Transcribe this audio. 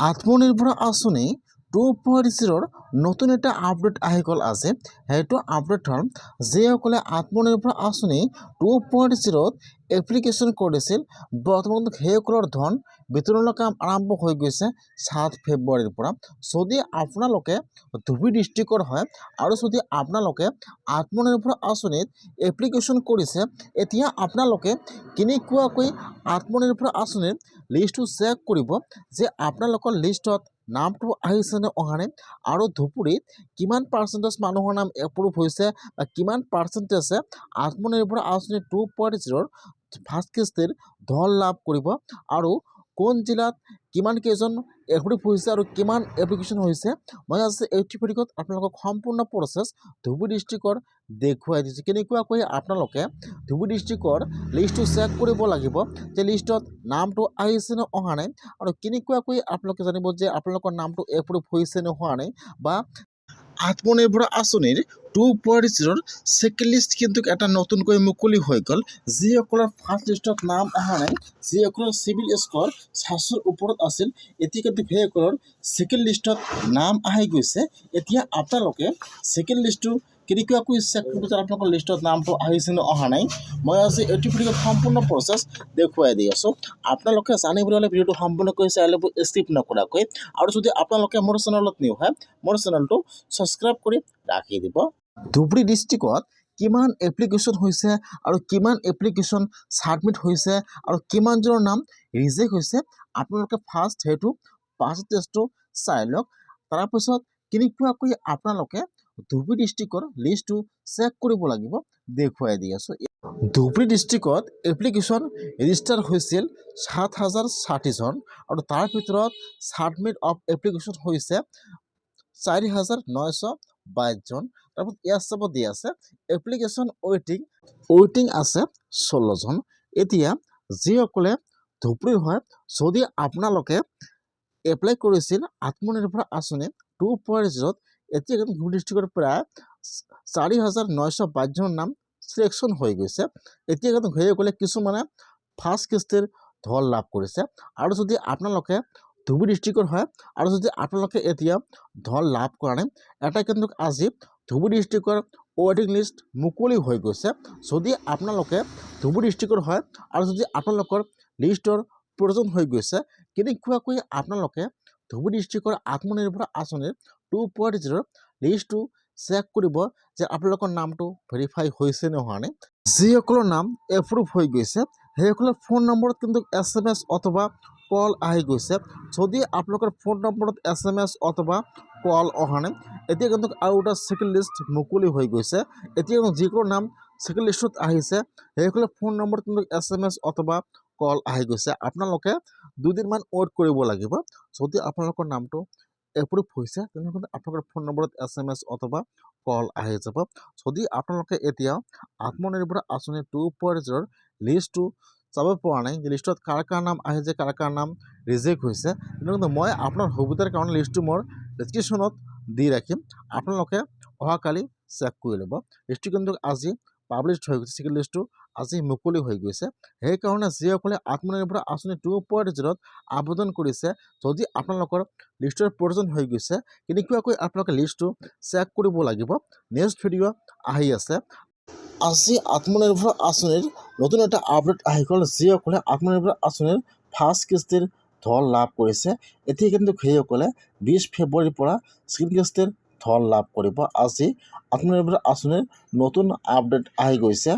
আত্মনিৰ্ভৰ আঁচনি 2.0 নতুন এটা আপডেট আহি গ'ল আজি। সেইটো আপডেট হ'ল যিসকলে আত্মনিৰ্ভৰ আঁচনি 2.0 এপ্লিকেশ্যন কৰিছিল বৰ্তমান সেইসকলৰ ধন বিতৰণৰ কাম আৰম্ভ হৈ গৈছে 7 ফেব্ৰুৱাৰীৰ পৰা। যদি আপোনালোকে ধুবুৰী ডিষ্ট্ৰিক্টৰ হয় আৰু যদি আপোনালোকে আত্মনিৰ্ভৰ আঁচনিত এপ্লিকেশ্যন কৰিছে, এতিয়া আপোনালোকে কেনেকুৱাকৈ আত্মনিৰ্ভৰ আঁচনিৰ লিষ্টটো চেক কৰিব যে আপোনালোকৰ লিষ্টত নামটো আহিছে নে অহা নাই আৰু ধুবুৰীত কিমান পাৰ্চেণ্টেজ মানুহৰ নাম এপ্ৰুভ হৈছে বা কিমান পাৰ্চেণ্টেজে আত্মনিৰ্ভৰ আঁচনি 2.0 ফাৰ্ষ্ট কিস্তিৰ ধন লাভ কৰিব আৰু কোন জিলাত কিমান কেইজন এপ্ৰুভ হৈছে আৰু কিমান এপ্লিকেশ্যন হৈছে, মই আজি এই ভিডিঅ'ত আপোনালোকক সম্পূৰ্ণ প্ৰচেছ ধুবুৰী ডিষ্ট্ৰিক্টৰ দেখুৱাই দিছোঁ। কেনেকুৱাকৈ আপোনালোকে ধুবুৰী ডিষ্ট্ৰিক্টৰ লিষ্টটো চেক কৰিব লাগিব যে লিষ্টত নামটো আহিছে নে অহা নাই আৰু কেনেকুৱাকৈ আপোনালোকে জানিব যে আপোনালোকৰ নামটো এপ্ৰুভ হৈছে নে হোৱা নাই বা আত্মনিৰ্ভৰ আঁচনিৰ 2.0 ছেকেণ্ড লিষ্ট কিন্তু এটা নতুনকৈ মুকলি হৈ গ'ল। যিসকলৰ ফাৰ্ষ্ট লিষ্টত নাম অহা নাই, যিসকলৰ চিভিল স্ক'ৰ 700ৰ ওপৰত আছিল, এতিয়া কিন্তু সেইসকলৰ ছেকেণ্ড লিষ্টত নাম আহি গৈছে। এতিয়া আপোনালোকে ছেকেণ্ড লিষ্টটো কেনেকুৱাকৈ চেক কৰিব যে আপোনালোকৰ লিষ্টত নামটো আহিছে নে অহা নাই, মই আজি এইটো ভিডিঅ'ত সম্পূৰ্ণ প্ৰচেছ দেখুৱাই দি আছোঁ। আপোনালোকে জানিবলৈ হ'লে ভিডিঅ'টো সম্পূৰ্ণকৈ চাই ল'ব স্কিপ নকৰাকৈ, আৰু যদি আপোনালোকে মোৰ চেনেলত নিউ হয় মোৰ চেনেলটো ছাবস্ক্ৰাইব কৰি ৰাখি দিব। ধুবুৰী ডিষ্ট্ৰিক্টত কিমান এপ্লিকেশ্যন হৈছে আৰু কিমান এপ্লিকেশ্যন ছাবমিট হৈছে আৰু কিমানজনৰ নাম ৰিজেক্ট হৈছে, আপোনালোকে ফাৰ্ষ্ট সেইটো পাৰ্চেণ্টেজটো চাই লওক। তাৰপিছত কেনেকুৱাকৈ আপোনালোকে ধুবুৰী ডিষ্ট্ৰিক্টৰ লিষ্টটো চেক কৰিব লাগিব দেখুৱাই দি আছোঁ। ধুবুৰী ডিষ্ট্ৰিক্টত এপ্লিকেশ্যন ৰেজিষ্টাৰ হৈছিল 7,060জন আৰু তাৰ ভিতৰত ছাবমিট অফ এপ্লিকেশ্যন হৈছে 4,922জন। তাৰপিছত ইয়াত চাব দি আছে এপ্লিকেশ্যন ৱেইটিং আছে 16জন। এতিয়া যিসকলে ধুবুৰীৰ হয়, যদি আপোনালোকে এপ্লাই কৰিছিল আত্মনিৰ্ভৰ আঁচনি 2.0, এতিয়া কিন্তু ধুবুৰী ডিষ্ট্ৰিক্টৰ প্ৰায় 4,922জনৰ নাম চিলেকশ্যন হৈ গৈছে। এতিয়া কিন্তু সেইসকলে কিছুমানে ফাৰ্ষ্ট কিস্তিৰ ধন লাভ কৰিছে। আৰু যদি আপোনালোকে ধুবুৰী ডিষ্ট্ৰিক্টৰ হয় আৰু যদি আপোনালোকে এতিয়া ধন লাভ কৰা নাই, এটা কিন্তু আজি ধুবুৰী ডিষ্ট্ৰিক্টৰ ৱেইটিং লিষ্ট মুকলি হৈ গৈছে। যদি আপোনালোকে ধুবুৰী ডিষ্ট্ৰিক্টৰ হয় আৰু যদি আপোনালোকৰ লিষ্টৰ প্ৰয়োজন হৈ গৈছে, কেনেকুৱাকৈ আপোনালোকে ধুবুৰী ডিষ্ট্ৰিক্টৰ আত্মনিৰ্ভৰ আঁচনিৰ 2.0 লিষ্টটো চেক কৰিব যে আপোনালোকৰ নামটো ভেৰিফাই হৈছে নে হোৱা নাই। যিসকলৰ নাম এপ্ৰুভ হৈ গৈছে সেইসকলৰ ফোন নম্বৰত কিন্তু SMS অথবা কল আহি গৈছে। যদি আপোনালোকৰ ফোন নম্বৰত SMS অথবা কল অহা নাই, এতিয়া কিন্তু আৰু এটা ছেকেণ্ড লিষ্ট মুকলি হৈ গৈছে। এতিয়া যিসকলৰ নাম ছেকেণ্ড লিষ্টত আহিছে সেইসকলৰ ফোন নম্বৰত কিন্তু SMS অথবা কল আহি গৈছে। আপোনালোকে 2 দিনমান ৱেইট কৰিব লাগিব। যদি আপোনালোকৰ নামটো এপ্ৰুভ হৈছে তেনেহ'লে আপোনালোকৰ ফোন নম্বৰত SMS অথবা কল আহি যাব। যদি আপোনালোকে এতিয়া আত্মনিৰ্ভৰ আঁচনি 2.0 লিষ্টটো চাব পৰা নাই, লিষ্টত কাৰ কাৰ নাম আহিছে কাৰ কাৰ নাম ৰিজেক্ট হৈছে, কিন্তু মই আপোনাৰ সুবিধাৰ কাৰণে লিষ্টটো মোৰ ডেছক্ৰিপশ্যনত দি ৰাখিম, আপোনালোকে অহাকালি চেক কৰি ল'ব। লিষ্টটো কিন্তু আজি পাব্লিছ হৈ গৈছে, ছেকেণ্ড লিষ্টটো আজি মুকলি হৈ গৈছে। সেইকাৰণে যিসকলে আত্মনিৰ্ভৰ আঁচনি 2.0 আবেদন কৰিছে, যদি আপোনালোকৰ লিষ্টৰ প্ৰয়োজন হৈ গৈছে, কেনেকুৱাকৈ আপোনালোকে লিষ্টটো চেক কৰিব লাগিব নেক্সট ভিডিঅ' আহি আছে। আজি আত্মনিৰ্ভৰ আঁচনিৰ নতুন এটা আপডেট আহি গ'ল। যিসকলে আত্মনিৰ্ভৰ আঁচনিৰ ফাৰ্ষ্ট কিস্তিৰ ধন লাভ কৰিছে, এতিয়া কিন্তু সেইসকলে 20 ফেব্ৰুৱাৰীৰ পৰা ছেকেণ্ড কিস্তিৰ ধন লাভ কৰিব। আজি আত্মনিৰ্ভৰ আঁচনিৰ নতুন আপডেট আহি গৈছে।